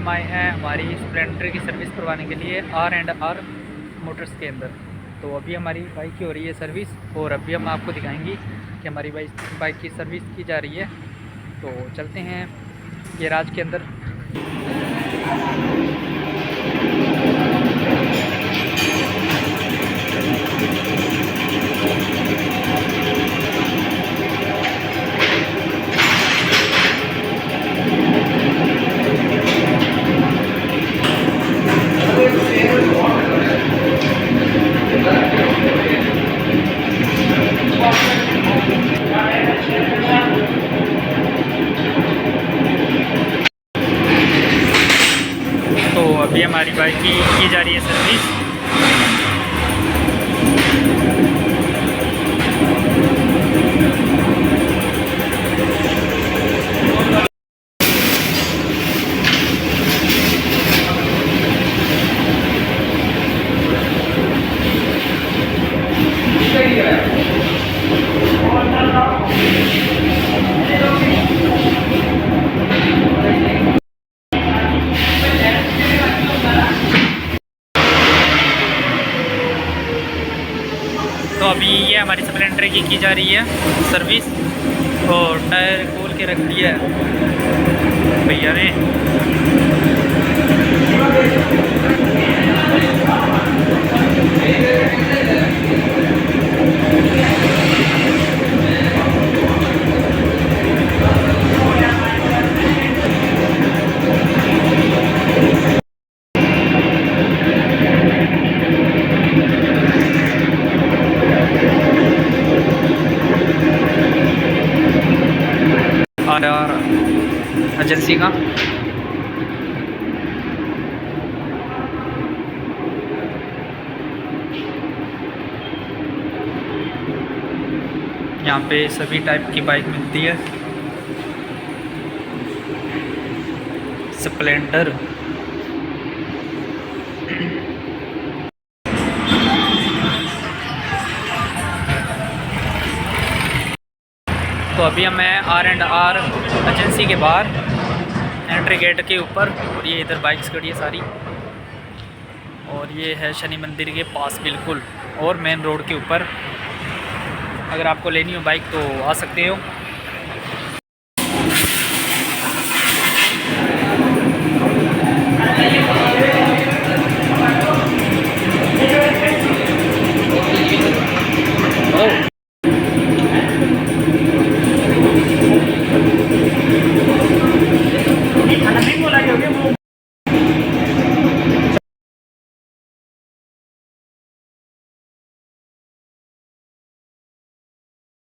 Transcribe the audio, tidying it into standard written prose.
हम आए हैं हमारी स्प्लेंडर की सर्विस करवाने के लिए R&R मोटर्स के अंदर। तो अभी हमारी बाइक की हो रही है सर्विस और अभी हम आपको दिखाएंगे कि हमारी बाइक की सर्विस की जा रही है। तो चलते हैं गैराज के अंदर। तो अभी हमारी बाइक की जा रही है सर्विस। तो अभी ये हमारी स्प्लेंडर की जा रही है सर्विस और टायर खोल के रख दिया है भैया ने। और एजेंसी का यहाँ पे सभी टाइप की बाइक मिलती है। स्प्लेंडर तो अभी हम हैं R&R एजेंसी के बाहर एंट्री गेट के ऊपर और ये इधर बाइक्स खड़ी है सारी और ये है शनि मंदिर के पास बिल्कुल और मेन रोड के ऊपर। अगर आपको लेनी हो बाइक तो आ सकते हो।